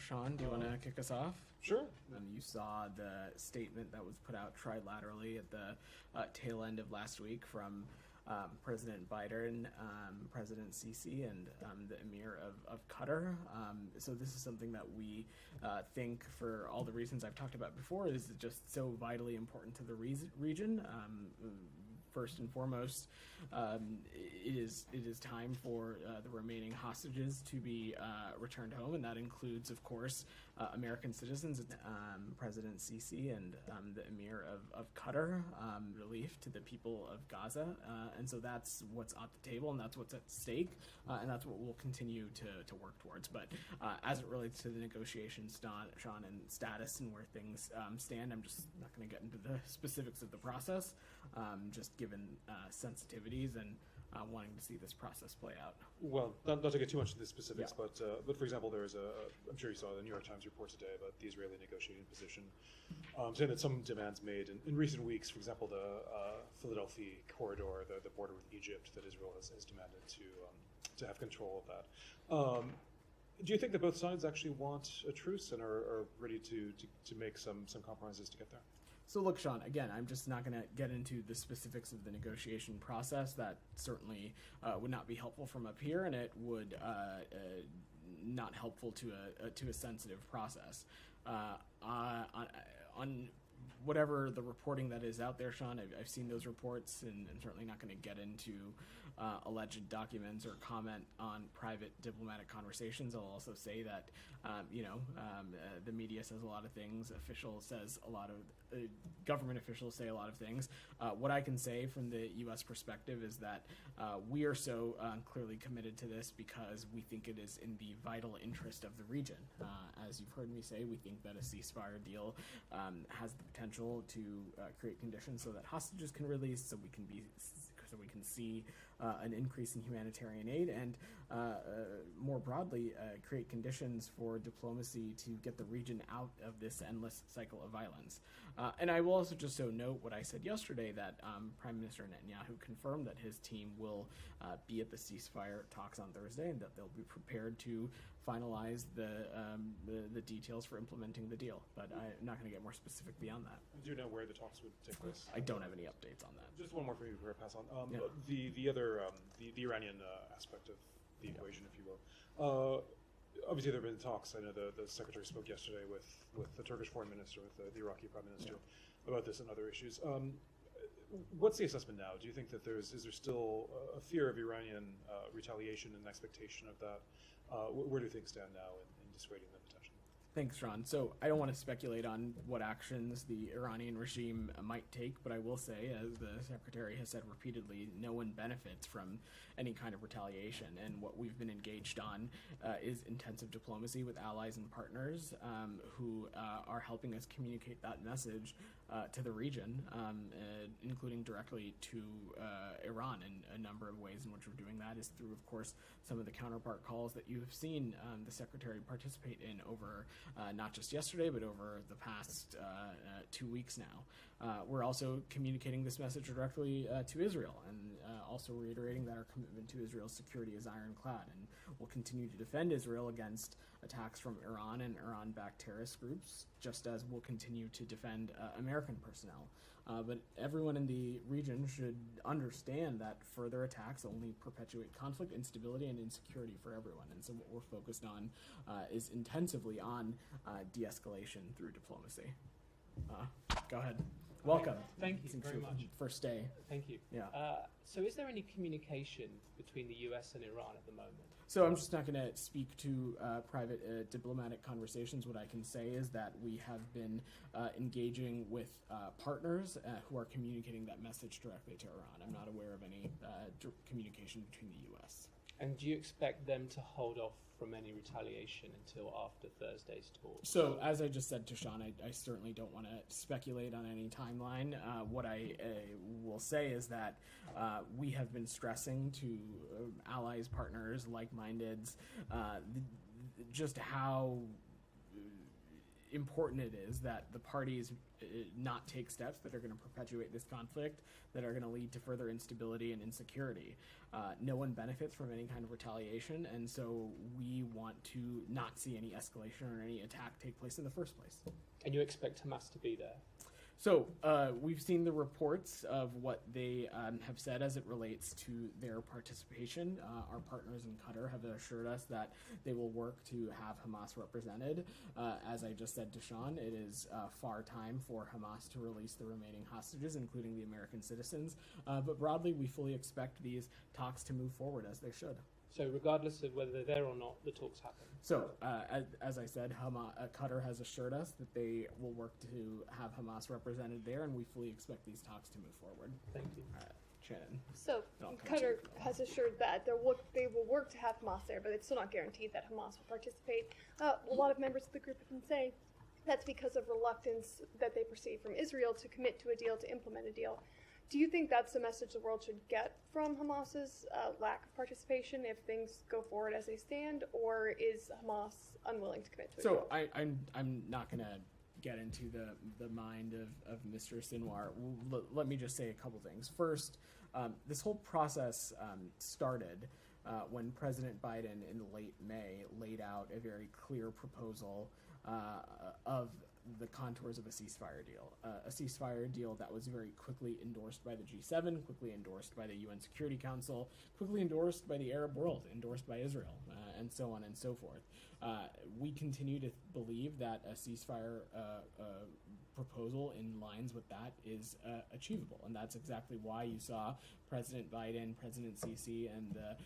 Sean, do you want to kick us off? Sure. You saw the statement that was put out trilaterally at the tail end of last week from President Biden, President Sisi, and the Emir of Qatar. So this is something that we think, for all the reasons I've talked about before, is just so vitally important to the region. First and foremost, it is time for the remaining hostages to be returned home, and that includes, of course, American citizens, President Sisi and the Emir of Qatar, relief to the people of Gaza, and so that's what's at the table, and that's what's at stake, and that's what we'll continue to work towards. But as it relates to the negotiations, Sean, and status and where things stand, I'm just not going to get into the specifics of the process, just given sensitivities and wanting to see this process play out. Well, not to get too much into the specifics, yeah. But for example, there is I'm sure you saw the New York Times report today about the Israeli negotiating position, saying that some demands made in recent weeks, for example, the Philadelphia corridor, the border with Egypt, that Israel has demanded to have control of that. Do you think that both sides actually want a truce and are ready to make some compromises to get there? So look, Sean, again, I'm just not going to get into the specifics of the negotiation process. That certainly would not be helpful from up here, and it would not helpful to a sensitive process. On whatever the reporting that is out there, Sean, I've seen those reports, and I'm certainly not going to get into alleged documents or comment on private diplomatic conversations. I'll also say that, the media says a lot of things, government officials say a lot of things. What I can say from the U.S. perspective is that we are so clearly committed to this because we think it is in the vital interest of the region. As you've heard me say, we think that a ceasefire deal has the potential to create conditions so that hostages can release, so we can see an increase in humanitarian aid, and more broadly, create conditions for diplomacy to get the region out of this endless cycle of violence. And I will also just note what I said yesterday, that Prime Minister Netanyahu confirmed that his team will be at the ceasefire talks on Thursday, and that they'll be prepared to finalize the details for implementing the deal. But I'm not going to get more specific beyond that. Do you know where the talks would take place? I don't have any updates on that. Just one more for you before I pass on. Yeah. The other, the Iranian aspect of the equation, if you will. Obviously, there have been talks. I know the secretary spoke yesterday with the Turkish foreign minister, with the Iraqi prime minister, about this and other issues. What's the assessment now? Do you think that is there still a fear of Iranian retaliation and expectation of that? Where do things stand now in dissuading them potentially? Thanks, Ron. So I don't want to speculate on what actions the Iranian regime might take, but I will say, as the Secretary has said repeatedly, no one benefits from any kind of retaliation. And what we've been engaged on is intensive diplomacy with allies and partners who are helping us communicate that message to the region, including directly to Iran. And a number of ways in which we're doing that is through, of course, some of the counterpart calls that you have seen the Secretary participate in over not just yesterday, but over the past 2 weeks now. We're also communicating this message directly to Israel, and also reiterating that our commitment to Israel's security is ironclad, and we'll continue to defend Israel against attacks from Iran and Iran-backed terrorist groups, just as we'll continue to defend American personnel. But everyone in the region should understand that further attacks only perpetuate conflict, instability, and insecurity for everyone. And so what we're focused on is intensively on de-escalation through diplomacy. Go ahead. Welcome. Thank you very much. First day. Thank you. Yeah. So is there any communication between the US and Iran at the moment? So I'm just not going to speak to private diplomatic conversations. What I can say is that we have been engaging with partners who are communicating that message directly to Iran. I'm not aware of any communication between the U.S. And do you expect them to hold off from any retaliation until after Thursday's talks? So, as I just said to Sean, I certainly don't want to speculate on any timeline. What I will say is that we have been stressing to allies, partners, like-mindeds, just how important it is that the parties not take steps that are going to perpetuate this conflict, that are going to lead to further instability and insecurity. No one benefits from any kind of retaliation, and so we want to not see any escalation or any attack take place in the first place. And you expect Hamas to be there? So we've seen the reports of what they have said as it relates to their participation. Our partners in Qatar have assured us that they will work to have Hamas represented. As I just said to Sean, it is far time for Hamas to release the remaining hostages, including the American citizens. But broadly, we fully expect these talks to move forward as they should. So regardless of whether they're there or not, the talks happen. So, as I said, Qatar has assured us that they will work to have Hamas represented there, and we fully expect these talks to move forward. Thank you. Shannon. So No, I'll come to Qatar you. has assured that they will work to have Hamas there, but it's still not guaranteed that Hamas will participate. A lot of members of the group have been saying that's because of reluctance that they perceive from Israel to commit to a deal, to implement a deal. Do you think that's the message the world should get from Hamas's lack of participation if things go forward as they stand, or is Hamas unwilling to commit to a deal? So I'm not going to get into the mind of Mr. Sinwar. Let me just say a couple things. First, this whole process started when President Biden in late May laid out a very clear proposal of the contours of a ceasefire deal that was very quickly endorsed by the G7, quickly endorsed by the UN Security Council, quickly endorsed by the Arab world, endorsed by Israel, and so on and so forth. We continue to believe that a ceasefire proposal in lines with that is achievable, and that's exactly why you saw President Biden, President Sisi, and the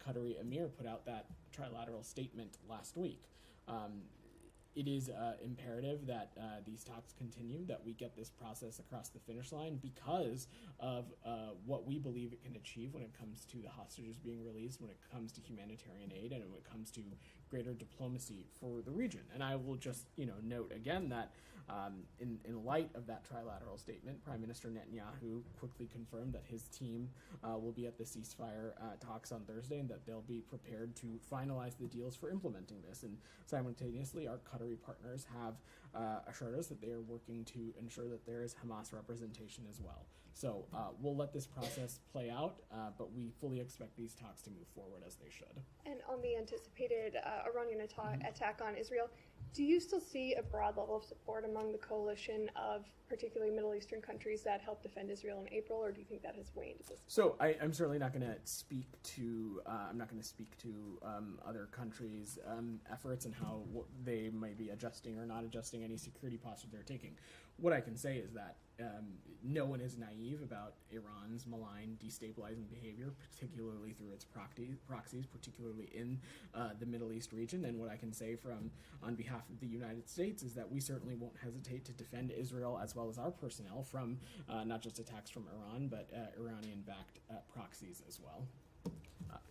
Qatari Emir put out that trilateral statement last week. It is imperative that these talks continue, that we get this process across the finish line because of what we believe it can achieve when it comes to the hostages being released, when it comes to humanitarian aid, and when it comes to greater diplomacy for the region. And I will just note again that in light of that trilateral statement, Prime Minister Netanyahu quickly confirmed that his team will be at the ceasefire talks on Thursday and that they'll be prepared to finalize the deals for implementing this. And simultaneously, our Qatari partners have assured us that they are working to ensure that there is Hamas representation as well. So we'll let this process play out, but we fully expect these talks to move forward as they should. And on the anticipated Iranian attack on Israel, do you still see a broad level of support among the coalition of particularly Middle Eastern countries that helped defend Israel in April, or do you think that has waned at this point? So I'm certainly not going to speak to other countries' efforts and how they might be adjusting or not adjusting any security posture they're taking. What I can say is that no one is naive about Iran's malign, destabilizing behavior, particularly through its proxies, particularly in the Middle East region. And what I can say on behalf of the United States is that we certainly won't hesitate to defend Israel as well as our personnel from not just attacks from Iran, but Iranian-backed proxies as well.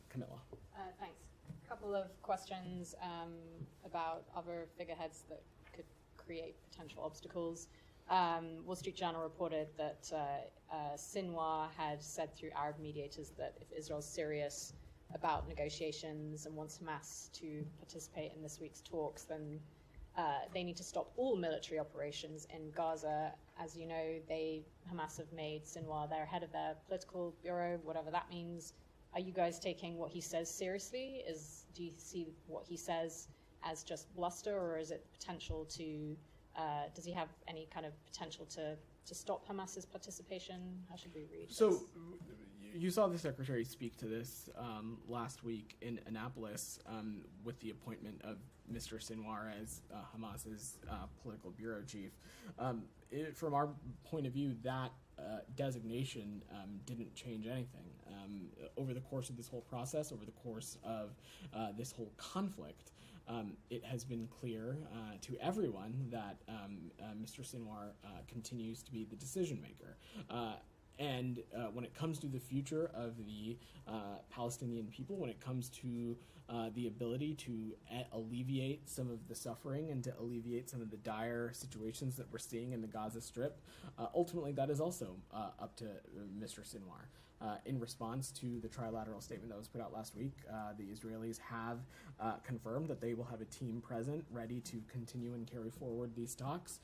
Camilla. Thanks. A couple of questions about other figureheads that could create potential obstacles. Wall Street Journal reported that Sinwar had said through Arab mediators that if Israel's serious about negotiations and wants Hamas to participate in this week's talks, then they need to stop all military operations in Gaza. As you know, Hamas have made Sinwar their head of their political bureau, whatever that means. Are you guys taking what he says seriously? Do you see what he says as just bluster, or is it potential to? Does he have any kind of potential to stop Hamas's participation? How should we read So this? you saw the secretary speak to this last week in Annapolis with the appointment of Mr. Sinwar as Hamas's political bureau chief. From our point of view, that designation didn't change anything. Over the course of this whole process, over the course of this whole conflict, it has been clear to everyone that Mr. Sinwar continues to be the decision maker. And when it comes to the future of the Palestinian people, when it comes to the ability to alleviate some of the suffering and to alleviate some of the dire situations that we're seeing in the Gaza Strip, ultimately that is also up to Mr. Sinwar. In response to the trilateral statement that was put out last week, the Israelis have confirmed that they will have a team present ready to continue and carry forward these talks.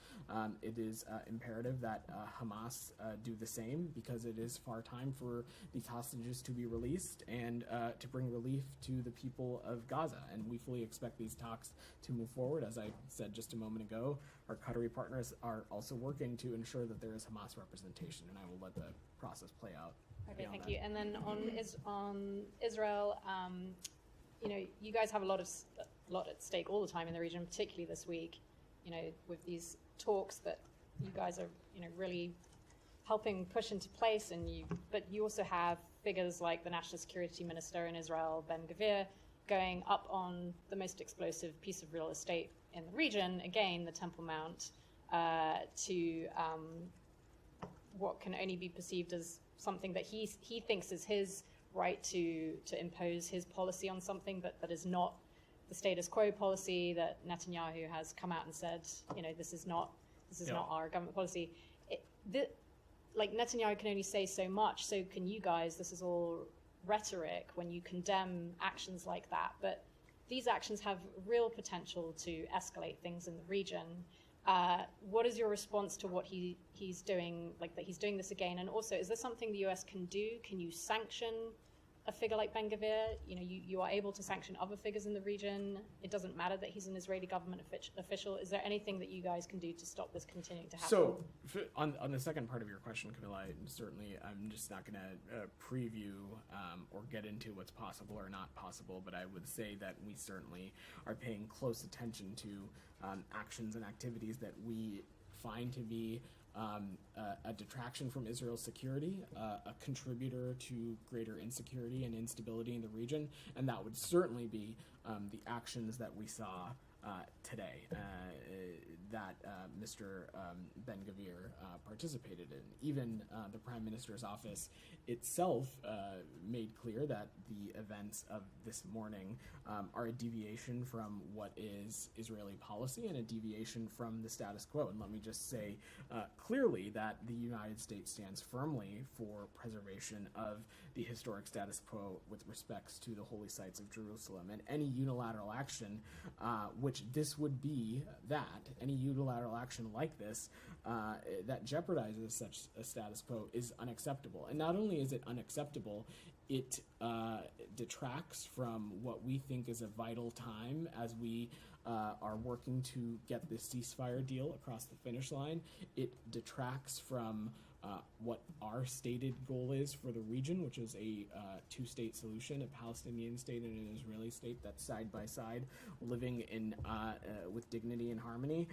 It is imperative that Hamas do the same, because it is far time for these hostages to be released and to bring relief to the people of Gaza. And we fully expect these talks to move forward. As I said just a moment ago, our Qatari partners are also working to ensure that there is Hamas representation, and I will let the process play out. Okay, thank you. And then on Israel, you guys have a lot at stake all the time in the region, particularly this week. With these talks that you guys are, really helping push into place, but you also have figures like the National Security Minister in Israel, Ben Gvir, going up on the most explosive piece of real estate in the region, again, the Temple Mount, to what can only be perceived as something that he thinks is his right to impose his policy on something, but that is not the status quo policy that Netanyahu has come out and said, this is not our government policy. Netanyahu can only say so much, so can you guys. This is all rhetoric when you condemn actions like that, but these actions have real potential to escalate things in the region. What is your response to what he's doing, that he's doing this again? And also, is there something the US can do? Can you sanction a figure like Ben Gvir? You are able to sanction other figures in the region. It doesn't matter that he's an Israeli government official. Is there anything that you guys can do to stop this continuing to happen? So, on the second part of your question, Camilla, I'm just not going to preview or get into what's possible or not possible, but I would say that we certainly are paying close attention to actions and activities that we find to be a detraction from Israel's security, a contributor to greater insecurity and instability in the region, and that would certainly be the actions that we saw today that Mr. Ben Gvir participated in. Even the Prime Minister's office itself made clear that the events of this morning are a deviation from what is Israeli policy and a deviation from the status quo. And let me just say clearly that the United States stands firmly for preservation of the historic status quo with respects to the holy sites of Jerusalem. And any unilateral action, which this would be any unilateral action like this that jeopardizes such a status quo is unacceptable. And not only is it unacceptable, it detracts from what we think is a vital time as we are working to get this ceasefire deal across the finish line. It detracts from what our stated goal is for the region, which is a two-state solution, a Palestinian state and an Israeli state that's side by side, living in with dignity and harmony.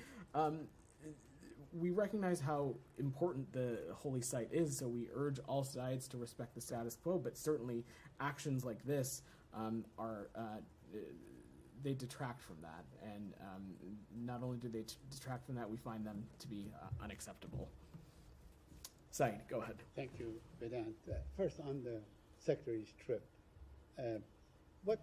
We recognize how important the holy site is, so we urge all sides to respect the status quo, but certainly actions like this they detract from that, and not only do they detract from that, we find them to be unacceptable. Said, go ahead. Thank you, Vedant. First, on the Secretary's trip, what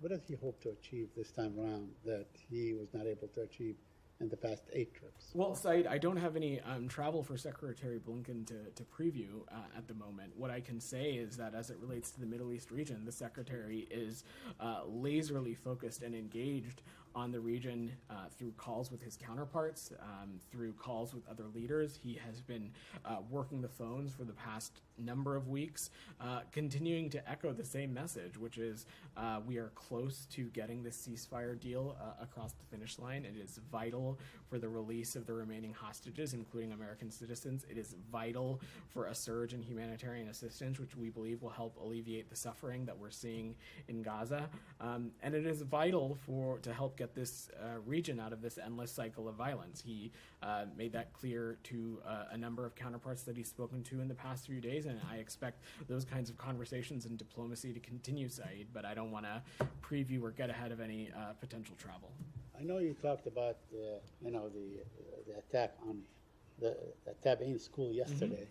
does he hope to achieve this time around that he was not able to achieve in the past 8 trips? Well, Said, I don't have any travel for Secretary Blinken to preview at the moment. What I can say is that as it relates to the Middle East region, the Secretary is laserly focused and engaged on the region through calls with his counterparts, through calls with other leaders. He has been working the phones for the past number of weeks, continuing to echo the same message, which is we are close to getting this ceasefire deal across the finish line. It is vital for the release of the remaining hostages, including American citizens. It is vital for a surge in humanitarian assistance, which we believe will help alleviate the suffering that we're seeing in Gaza. And it is vital to help get this region out of this endless cycle of violence. He made that clear to a number of counterparts that he's spoken to in the past few days, and I expect those kinds of conversations and diplomacy to continue, Said, but I don't want to preview or get ahead of any potential travel. I know you talked about the attack on the Tabein school yesterday,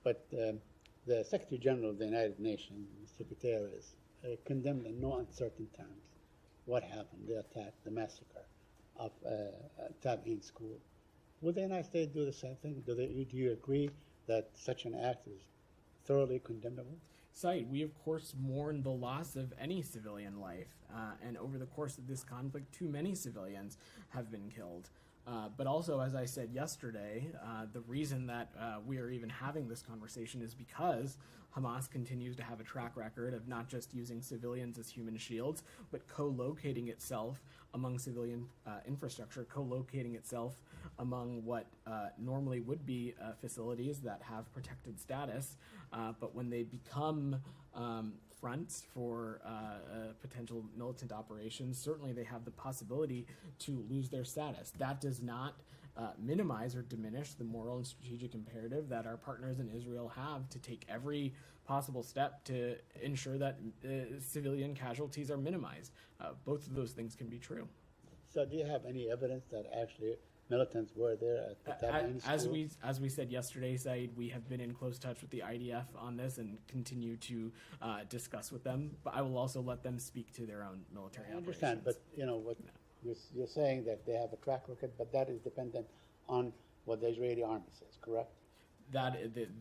but the Secretary General of the United Nations, Mr. Guterres, condemned in no uncertain terms what happened, the attack, the massacre of Tabi'in school. Would the United States do the same thing? Do you agree that such an act is thoroughly condemnable? Said, we of course mourn the loss of any civilian life, and over the course of this conflict, too many civilians have been killed. But also, as I said yesterday, the reason that we are even having this conversation is because Hamas continues to have a track record of not just using civilians as human shields, but co-locating itself among civilian infrastructure, co-locating itself among what normally would be facilities that have protected status, but when they become fronts for potential militant operations, certainly they have the possibility to lose their status. That does not minimize or diminish the moral and strategic imperative that our partners in Israel have to take every possible step to ensure that civilian casualties are minimized. Both of those things can be true. So do you have any evidence that actually militants were there at the Tabi'in school? As we said yesterday, Said, we have been in close touch with the IDF on this and continue to discuss with them. But I will also let them speak to their own military I understand, operations. but you know what you're saying that they have a track record, but that is dependent on what the Israeli army says, correct?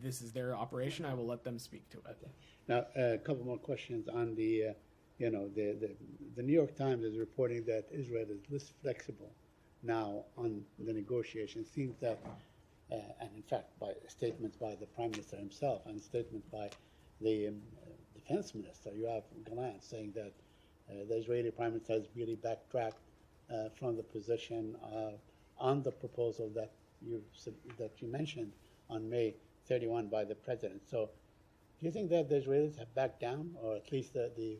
This is their operation. I will let them speak to it. Now, a couple more questions on the New York Times is reporting that Israel is less flexible now on the negotiations. Seems that, and in fact, by statements by the Prime Minister himself and statements by the Defense Minister, you have Gallant saying that the Israeli Prime Minister has really backtracked from the position on the proposal that you mentioned on May 31 by the President. So do you think that the Israelis have backed down, or at least the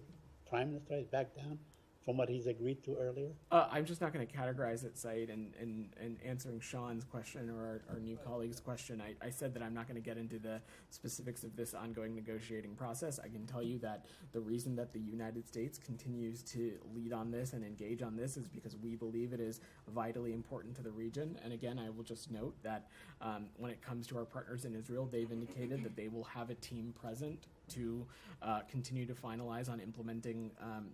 Prime Minister has backed down from what he's agreed to earlier? I'm just not going to categorize it, Said, in answering Sean's question or our new colleague's question. I said that I'm not going to get into the specifics of this ongoing negotiating process. I can tell you that the reason that the United States continues to lead on this and engage on this is because we believe it is vitally important to the region. And again, I will just note that when it comes to our partners in Israel, they've indicated that they will have a team present to continue to finalize on implementing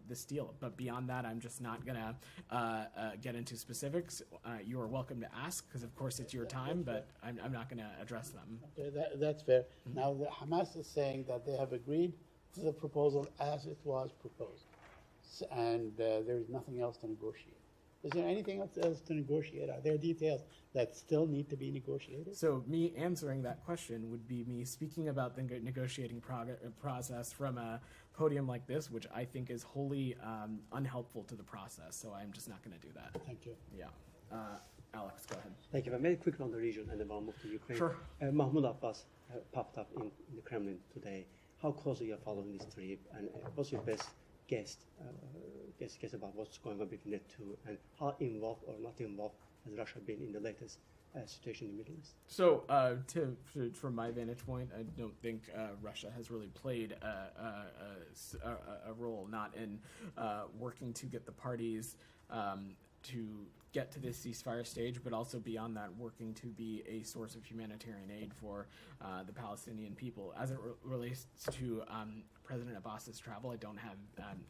this deal. But beyond that, I'm just not going to get into specifics. You are welcome to ask, because of course it's your time, but I'm not going to address them. Okay, that's fair. Now, the Hamas is saying that they have agreed to the proposal as it was proposed, and there is nothing else to negotiate. Is there anything else to negotiate? Are there details that still need to be negotiated? So me answering that question would be me speaking about the negotiating process from a podium like this, which I think is wholly unhelpful to the process. So I'm just not going to do that. Thank you. Yeah. Alex, go ahead. Thank you. Very quickly on the region, and then I'll move to Ukraine. Sure. Mahmoud Abbas popped up in the Kremlin today. How closely are you following this trip, and what's your best guess about what's going on between the two, and how involved or not involved has Russia been in the latest situation in the Middle East? So, from my vantage point, I don't think Russia has really played a role, not in working to get the parties to get to this ceasefire stage, but also beyond that, working to be a source of humanitarian aid for the Palestinian people. As it relates to President Abbas's travel, I don't have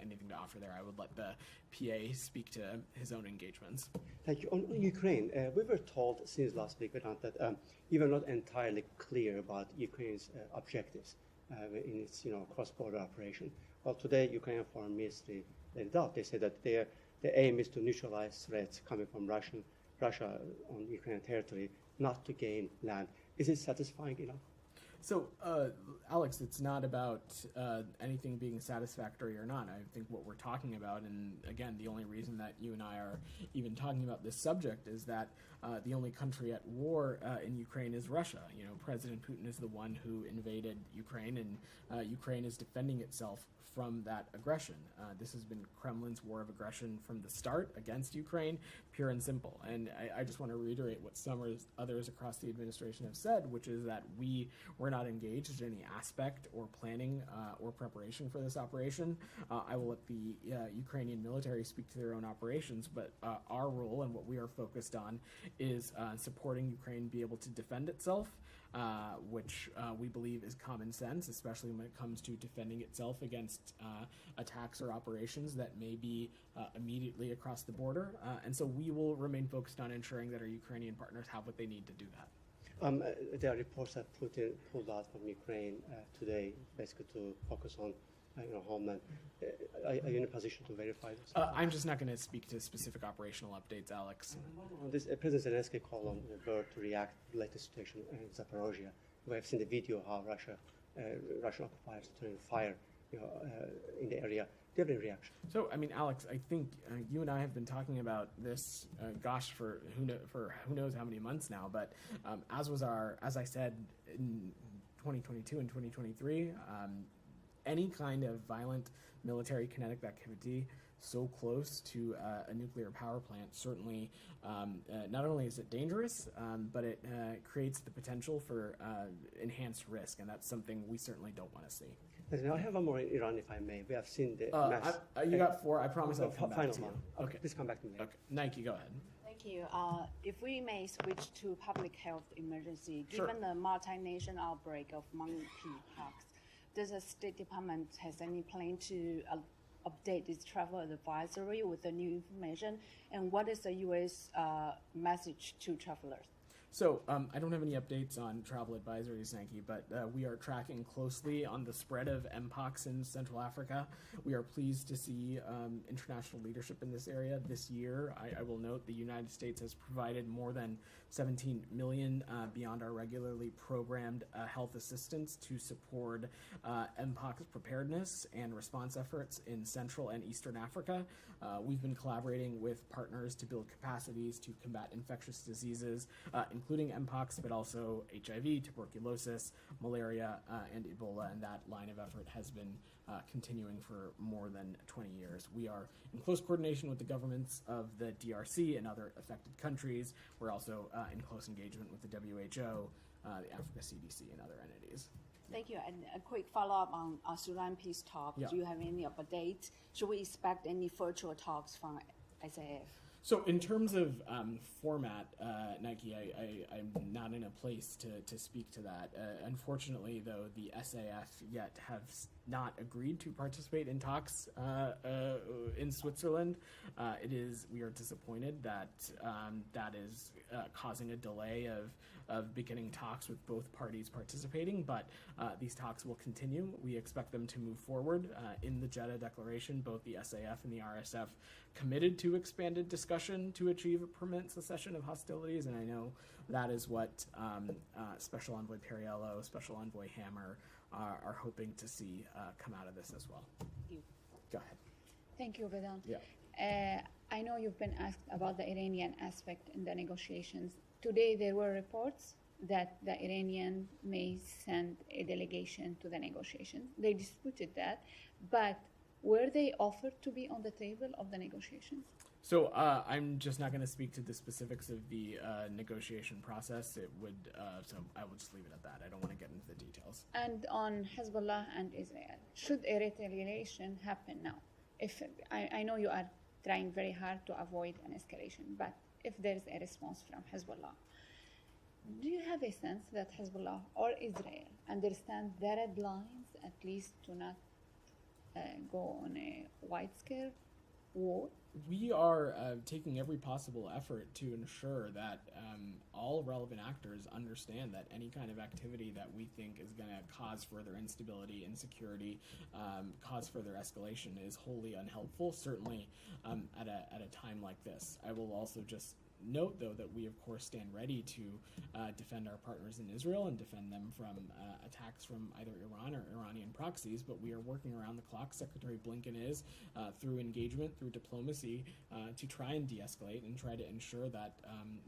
anything to offer there. I would let the PA speak to his own engagements. Thank you. On Ukraine, we were told since last week, Vedant, that you were not entirely clear about Ukraine's objectives in its cross-border operation. Well, today, Ukrainian Foreign Ministry laid it out. They said that the aim is to neutralize threats coming from Russia on Ukrainian territory, not to gain land. Is it satisfying enough? So, Alex, it's not about anything being satisfactory or not. I think what we're talking about, and again, the only reason that you and I are even talking about this subject is that the only country at war in Ukraine is Russia. President Putin is the one who invaded Ukraine, and Ukraine is defending itself from that aggression. This has been Kremlin's war of aggression from the start against Ukraine, pure and simple. And I just want to reiterate what some others across the administration have said, which is that we're we're not engaged in any aspect or planning or preparation for this operation. I will let the Ukrainian military speak to their own operations, but our role and what we are focused on is supporting Ukraine be able to defend itself, which we believe is common sense, especially when it comes to defending itself against attacks or operations that may be immediately across the border. And so we will remain focused on ensuring that our Ukrainian partners have what they need to do that. There are reports that Putin pulled out from Ukraine today, basically to focus on homeland. Are you in a position to verify this? I'm just not going to speak to specific operational updates, Alex. This President Zelenskyy called on the bird to react to the latest situation in Zaporozhye. We have seen the video how Russian occupiers are turning fire in the area. Do you have any reaction? So, I mean, Alex, I think you and I have been talking about this, for who knows how many months now. But as I said in 2022 and 2023, any kind of violent military kinetic activity so close to a nuclear power plant certainly not only is it dangerous, but it creates the potential for enhanced risk, and that's something we certainly don't want to see. Now, I have one more in Iran, if I may. We have seen the mass. You got 4. I promise I'll come back final to you. one. Okay. Please come back to me. Okay. Nike, go ahead. Thank you. If we may switch to public health emergency, Sure. given the multinational outbreak of monkeypox, does the State Department has any plan to update its travel advisory with the new information? And what is the U.S. Message to travelers? So I don't have any updates on travel advisories, Sankey, but we are tracking closely on the spread of Mpox in Central Africa. We are pleased to see international leadership in this area. This year, I will note the United States has provided more than $17 million beyond our regularly programmed health assistance to support Mpox preparedness and response efforts in Central and Eastern Africa. We've been collaborating with partners to build capacities to combat infectious diseases, including Mpox, but also HIV, tuberculosis, malaria, and Ebola, and that line of effort has been continuing for more than 20 years. We are in close coordination with the governments of the DRC and other affected countries. We're also in close engagement with the WHO, the Africa CDC, and other entities. Thank you. And a quick follow-up on Sudan peace talks. Yeah. Do you have any updates? Should we expect any virtual talks from SAF? So in terms of format, Nike, I'm not in a place to speak to that. Unfortunately, though, the SAF yet have not agreed to participate in talks in Switzerland. We are disappointed that that is causing a delay of beginning talks with both parties participating, but these talks will continue. We expect them to move forward. In the Jeddah Declaration, both the SAF and the RSF committed to expanded discussion to achieve a permanent cessation of hostilities, and I know that is what Special Envoy Perriello, Special Envoy Hammer are hoping to see come out of this as well. Thank you. Go ahead. Thank you, Vedant. Yeah. I know you've been asked about the Iranian aspect in the negotiations. Today, there were reports that the Iranian may send a delegation to the negotiations. They disputed that, but were they offered to be on the table of the negotiations? So I'm just not going to speak to the specifics of the negotiation process. It would, so I will just leave it at that. I don't want to get into the details. And on Hezbollah and Israel, should a retaliation happen now? If I know you are trying very hard to avoid an escalation, but if there is a response from Hezbollah, do you have a sense that Hezbollah or Israel understand the red lines, at least to not go on a wide-scale war? We are taking every possible effort to ensure that all relevant actors understand that any kind of activity that we think is going to cause further instability, insecurity, cause further escalation is wholly unhelpful, certainly at a time like this. I will also just note, though, that we, of course, stand ready to defend our partners in Israel and defend them from attacks from either Iran or Iranian proxies, but we are working around the clock. Secretary Blinken is, through engagement, through diplomacy, to try and de-escalate and try to ensure that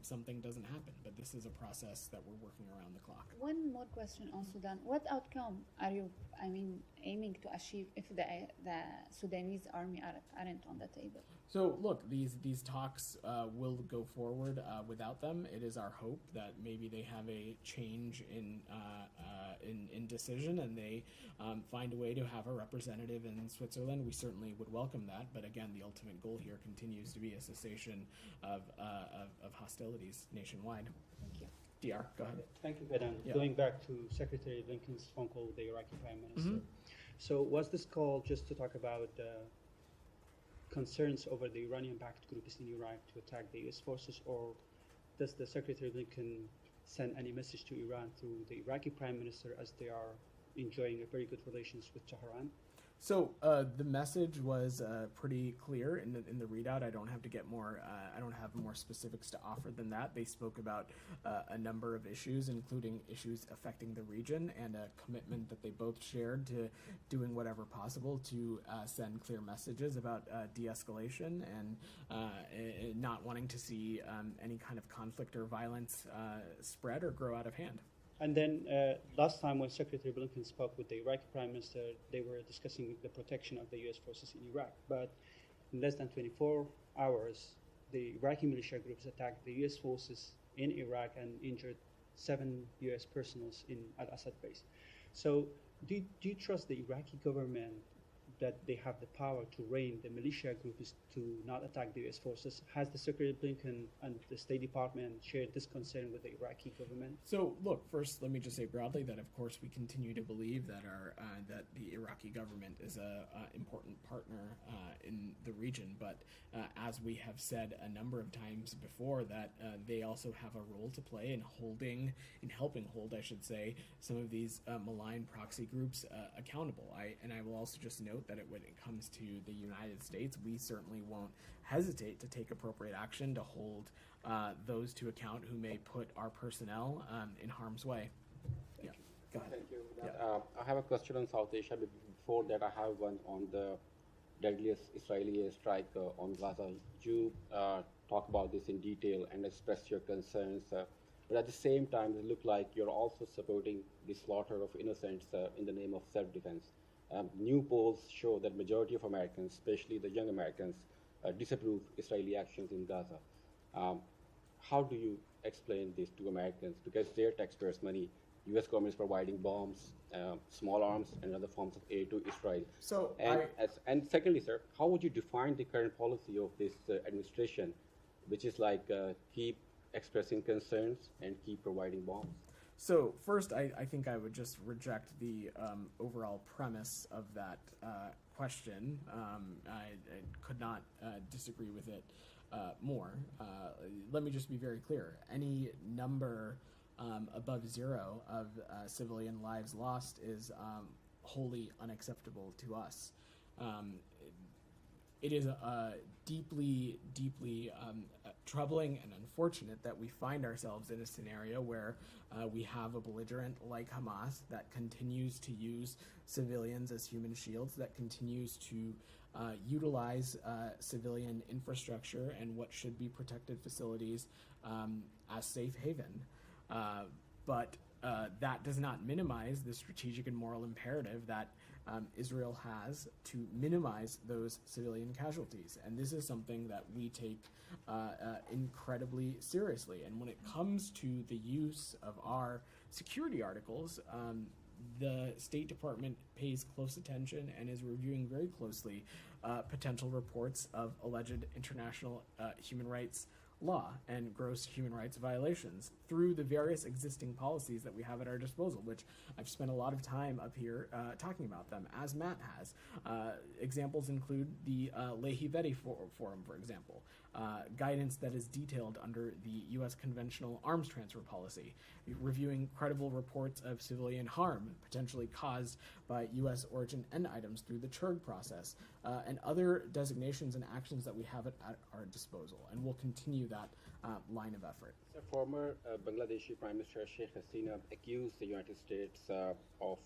something doesn't happen. But this is a process that we're working around the clock. One more question on Sudan. What outcome are you, aiming to achieve if the Sudanese army aren't on the table? So look, these talks will go forward without them. It is our hope that maybe they have a change in decision and they find a way to have a representative in Switzerland. We certainly would welcome that. But again, the ultimate goal here continues to be a cessation of hostilities nationwide. Thank you. DR, go ahead. Thank you, Vedant. Yeah. Going back to Secretary Blinken's phone call with the Iraqi Prime Minister. So was this call just to talk about concerns over the Iranian-backed groups in Iraq to attack the U.S. forces, or does the Secretary Blinken send any message to Iran through the Iraqi Prime Minister as they are enjoying a very good relations with Tehran? So the message was pretty clear in the readout. I don't have to get more. I don't have more specifics to offer than that. They spoke about a number of issues, including issues affecting the region, and a commitment that they both shared to doing whatever possible to send clear messages about de-escalation and not wanting to see any kind of conflict or violence spread or grow out of hand. And then last time when Secretary Blinken spoke with the Iraqi Prime Minister, they were discussing the protection of the U.S. forces in Iraq. But in less than 24 hours, the Iraqi militia groups attacked the U.S. forces in Iraq and injured 7 U.S. personnel in Al-Assad base. So do you trust the Iraqi government that they have the power to rein the militia groups to not attack the U.S. forces? Has the Secretary Blinken and the State Department shared this concern with the Iraqi government? So, look, first, let me just say broadly that, of course, we continue to believe that that the Iraqi government is a important partner in the region. But as we have said a number of times before, that they also have a role to play in helping hold, I should say, some of these malign proxy groups accountable. I will also just note that when it comes to the United States, we certainly won't hesitate to take appropriate action to hold those to account who may put our personnel in harm's way. Yeah, go ahead. Thank you. Yeah. I have a question on South Asia. Before that, I have one on the deadliest Israeli airstrike on Gaza. You talk about this in detail and express your concerns. But at the same time, it looks like you're also supporting the slaughter of innocents in the name of self-defense. New polls show that majority of Americans, especially the young Americans, disapprove Israeli actions in Gaza. How do you explain this to Americans? Because their taxpayers' money, U.S. government is providing bombs, small arms, and other forms of aid to Israel. So, and secondly, sir, how would you define the current policy of this administration, which is like keep expressing concerns and keep providing bombs? So first, I think I would just reject the overall premise of that question. I could not disagree with it more. Let me just be very clear. Any number above 0 of civilian lives lost is wholly unacceptable to us. It is deeply, deeply troubling and unfortunate that we find ourselves in a scenario where we have a belligerent like Hamas that continues to use civilians as human shields, that continues to utilize civilian infrastructure and what should be protected facilities as safe haven. But that does not minimize the strategic and moral imperative that Israel has to minimize those civilian casualties. And this is something that we take incredibly seriously. And when it comes to the use of our security articles, the State Department pays close attention and is reviewing very closely potential reports of alleged international human rights law and gross human rights violations through the various existing policies that we have at our disposal, which I've spent a lot of time up here talking about them, as Matt has. Examples include the Lehi-Veti Forum, for example, guidance that is detailed under the U.S. conventional arms transfer policy, reviewing credible reports of civilian harm potentially caused by U.S. origin end items through the CHURG process, and other designations and actions that we have at our disposal, and we'll continue that line of effort. The former Bangladeshi Prime Minister Sheikh Hasina accused the United States of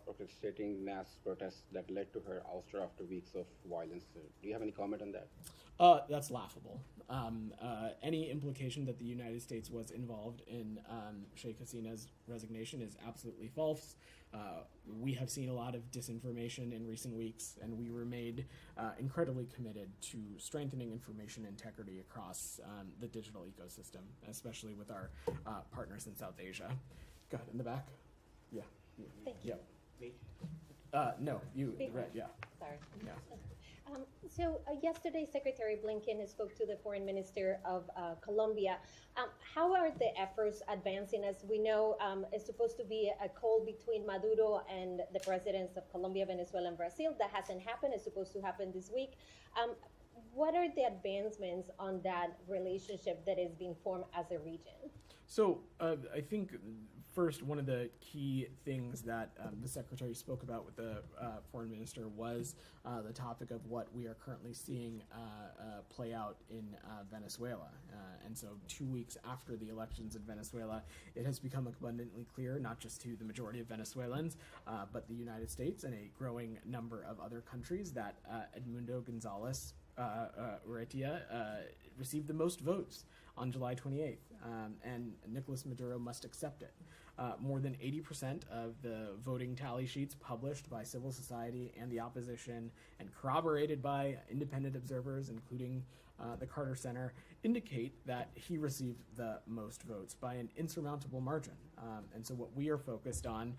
orchestrating mass protests that led to her ouster after weeks of violence. Do you have any comment on that? That's laughable. Any implication that the United States was involved in Sheikh Hasina's resignation is absolutely false. We have seen a lot of disinformation in recent weeks, and we remained incredibly committed to strengthening information integrity across the digital ecosystem, especially with our partners in South Asia. Go ahead, in the back. Yeah. Thank you. Yeah. No, you, right, yeah. Sorry. Yeah. So yesterday, Secretary Blinken spoke to the Foreign Minister of Colombia. How are the efforts advancing? As we know, it's supposed to be a call between Maduro and the presidents of Colombia, Venezuela, and Brazil. That hasn't happened. It's supposed to happen this week. What are the advancements on that relationship that is being formed as a region? So I think first, one of the key things that the Secretary spoke about with the Foreign Minister was the topic of what we are currently seeing play out in Venezuela. And so 2 weeks after the elections in Venezuela, it has become abundantly clear, not just to the majority of Venezuelans, but the United States and a growing number of other countries, that Edmundo Gonzalez Urrutia received the most votes on July 28th, and Nicolas Maduro must accept it. More than 80% of the voting tally sheets published by civil society and the opposition and corroborated by independent observers, including the Carter Center, indicate that he received the most votes by an insurmountable margin. And so what we are focused on,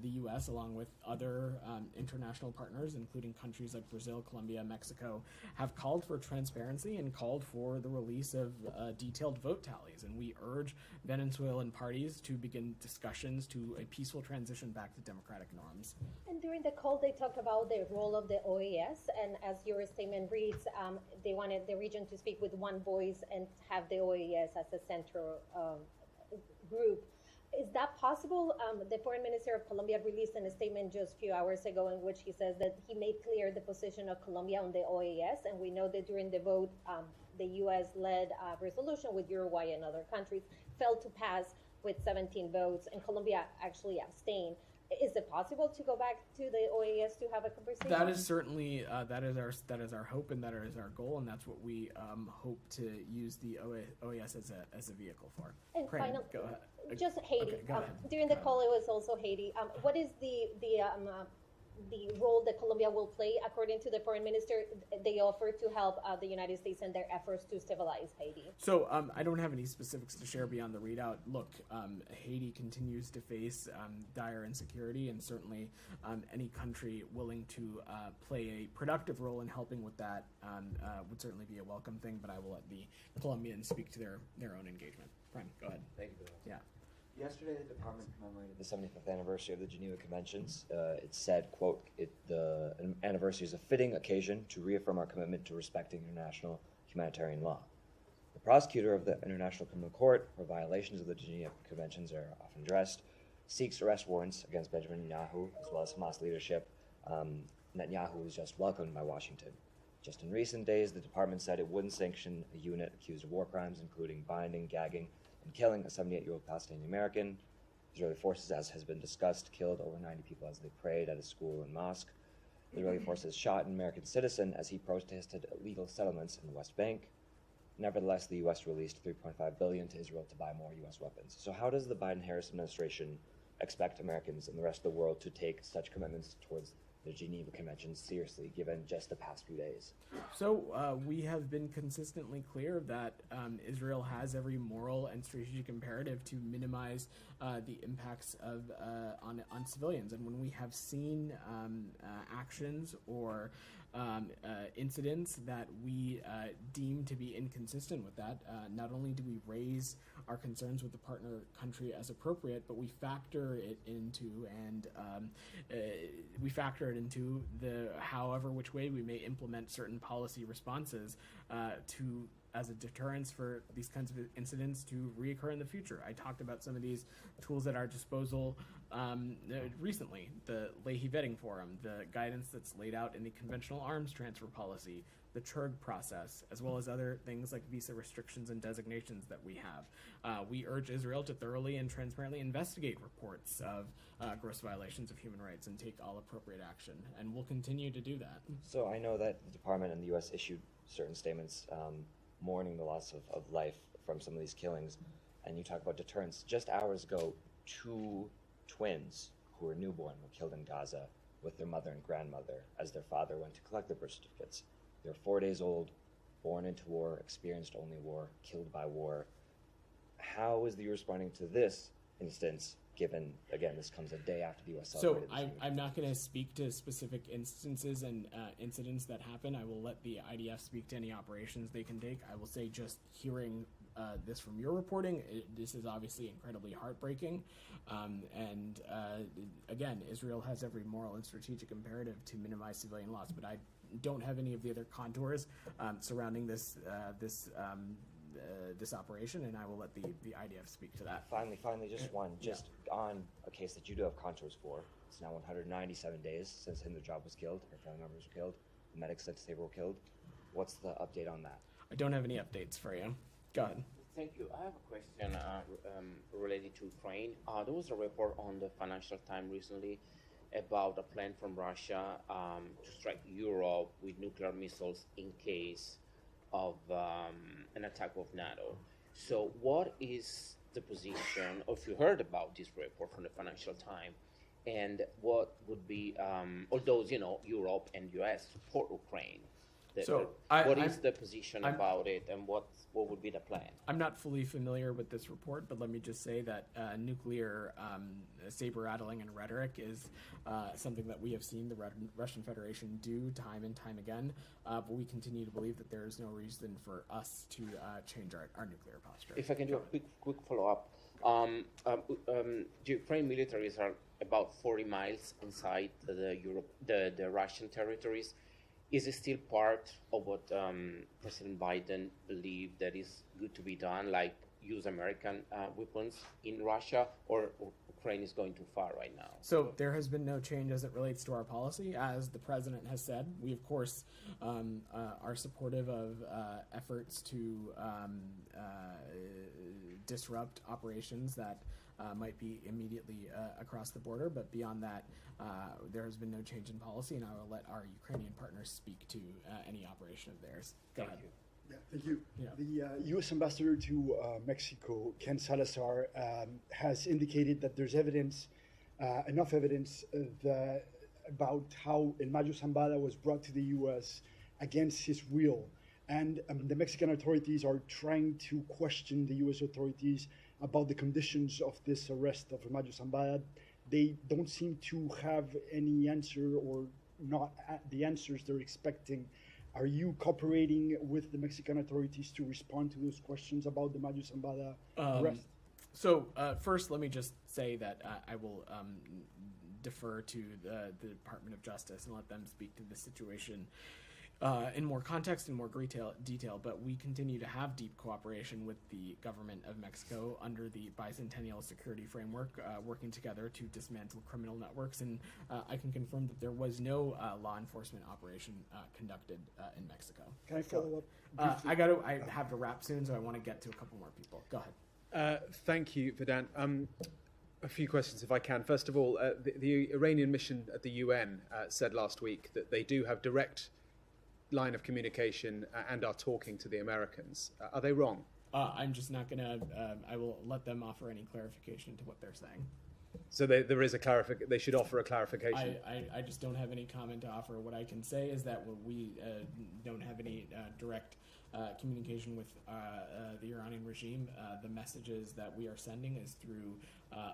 the U.S., along with other international partners, including countries like Brazil, Colombia, Mexico, have called for transparency and called for the release of detailed vote tallies. And we urge Venezuelan parties to begin discussions to a peaceful transition back to democratic norms. And during the call, they talked about the role of the OAS, and as your statement reads, they wanted the region to speak with one voice and have the OAS as a central group. Is that possible? The Foreign Minister of Colombia released a statement just a few hours ago in which he says that he made clear the position of Colombia on the OAS, and we know that during the vote, the U.S.-led resolution with Uruguay and other countries failed to pass with 17 votes, and Colombia actually abstained. Is it possible to go back to the OAS to have a conversation? That is certainly that is our hope, and that is our goal, and that's what we hope to use the OAS as a vehicle for. And Brandon, finally, go ahead. just Haiti. Okay, go ahead. During the call, it was also Haiti. What is the role that Colombia will play? According to the Foreign Minister, they offer to help the United States in their efforts to stabilize Haiti. So I don't have any specifics to share beyond the readout. Look, Haiti continues to face dire insecurity, and certainly any country willing to play a productive role in helping with that would certainly be a welcome thing, but I will let the Colombians speak to their own engagement. Brian, go ahead. Thank you, Bill. Yeah. Yesterday, the department commemorated the 75th anniversary of the Geneva Conventions. It said, quote, the anniversary is a fitting occasion to reaffirm our commitment to respecting international humanitarian law. The prosecutor of the International Criminal Court, where violations of the Geneva Conventions are often addressed, seeks arrest warrants against Benjamin Netanyahu, as well as Hamas leadership. Netanyahu was just welcomed by Washington. Just in recent days, the department said it wouldn't sanction a unit accused of war crimes, including binding, gagging, and killing a 78-year-old Palestinian American. Israeli forces, as has been discussed, killed over 90 people as they prayed at a school and mosque. The Israeli forces shot an American citizen as he protested illegal settlements in the West Bank. Nevertheless, the U.S. released $3.5 billion to Israel to buy more U.S. weapons. So how does the Biden-Harris administration expect Americans and the rest of the world to take such commitments towards the Geneva Conventions seriously, given just the past few days? So we have been consistently clear that Israel has every moral and strategic imperative to minimize the impacts of on civilians. And when we have seen actions or incidents that we deem to be inconsistent with that, not only do we raise our concerns with the partner country as appropriate, but we factor it into the however which way we may implement certain policy responses to as a deterrence for these kinds of incidents to reoccur in the future. I talked about some of these tools at our disposal recently, the Leahy Vetting Forum, the guidance that's laid out in the conventional arms transfer policy, the CHURG process, as well as other things like visa restrictions and designations that we have. We urge Israel to thoroughly and transparently investigate reports of gross violations of human rights and take all appropriate action, and we'll continue to do that. So I know that the department and the U.S. issued certain statements mourning the loss of life from some of these killings, and you talk about deterrence. Just hours ago, 2 twins who were newborn were killed in Gaza with their mother and grandmother as their father went to collect their birth certificates. They're 4 days old, born into war, experienced only war, killed by war. How is the U.S. responding to this instance, given, again, this comes a day after the U.S. celebrated this week? I'm not going to speak to specific instances and incidents that happen. I will let the IDF speak to any operations they can take. I will say, just hearing this from your reporting, this is obviously incredibly heartbreaking. Again, Israel has every moral and strategic imperative to minimize civilian loss, but I don't have any of the other contours surrounding this operation, and I will let the IDF speak to that. Finally, just one, on a case that you do have contours for. It's now 197 days since Hindu Job was killed, her family members were killed, the medics that they were killed. What's the update on that? I don't have any updates for you. Go ahead. Thank you. I have a question related to Ukraine. There was a report on the Financial Times recently about a plan from Russia to strike Europe with nuclear missiles in case of an attack of NATO. So what is the position, or if you heard about this report from the Financial Times, and what would be, although, Europe and US support Ukraine, what is the position about it, and what would be the plan? I'm not fully familiar with this report, but let me just say that nuclear saber-rattling and rhetoric is something that we have seen the Russian Federation do time and time again, but we continue to believe that there is no reason for us to change our nuclear posture. If I can do a quick follow-up. The Ukraine militaries are about 40 miles inside the Russian territories. Is it still part of what President Biden believed that is good to be done, like use American weapons in Russia, or Ukraine is going too far right now? So there has been no change as it relates to our policy. As the president has said, we of course are supportive of efforts to disrupt operations that might be immediately across the border, but beyond that, there has been no change in policy, and I will let our Ukrainian partners speak to any operation of theirs. Go ahead. Yeah, thank you. Yeah. The U.S. ambassador to Mexico, Ken Salazar, has indicated that there's evidence, enough evidence, about how El Mayo Zambada was brought to the U.S. against his will. And the Mexican authorities are trying to question the U.S. authorities about the conditions of this arrest of El Mayo Zambada. They don't seem to have any answer, or not the answers they're expecting. Are you cooperating with the Mexican authorities to respond to those questions about the Mayo Zambada arrest? First, let me just say that I will defer to the Department of Justice and let them speak to the situation in more context and more detail, but we continue to have deep cooperation with the government of Mexico under the bicentennial security framework, working together to dismantle criminal networks, and I can confirm that there was no law enforcement operation conducted in Mexico. Can I follow up? I have to wrap soon, so I want to get to a couple more people. Go ahead. Thank you, Vedant. A few questions, if I can. First of all, the Iranian mission at the UN said last week that they do have direct line of communication and are talking to the Americans. Are they wrong? I'm just not going to, I will let them offer any clarification to what they're saying. So there is a clarification, they should offer a clarification? I just don't have any comment to offer. What I can say is that we don't have any direct communication with the Iranian regime. The messages that we are sending is through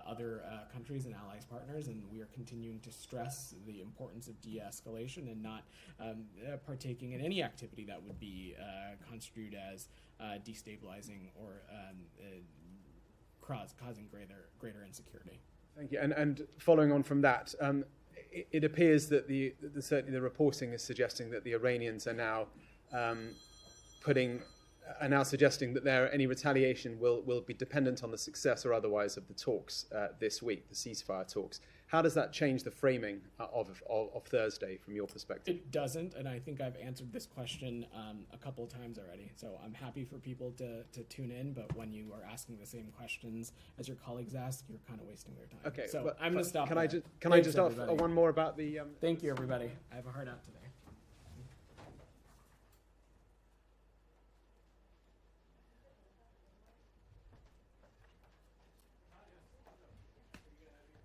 other countries and allies partners, and we are continuing to stress the importance of de-escalation and not partaking in any activity that would be construed as destabilizing or causing greater insecurity. Thank you. And following on from that, it appears that certainly the reporting is suggesting that the Iranians are now putting are now suggesting that any retaliation will be dependent on the success or otherwise of the talks this week, the ceasefire talks. How does that change the framing of Thursday from your perspective? It doesn't, and I think I've answered this question a couple of times already. So I'm happy for people to tune in, but when you are asking the same questions as your colleagues ask, you're kind of wasting their time. Okay, so I'm going to stop. Can I just Thanks, offer everybody. one more about the? Thank you, everybody. I have a hard out today.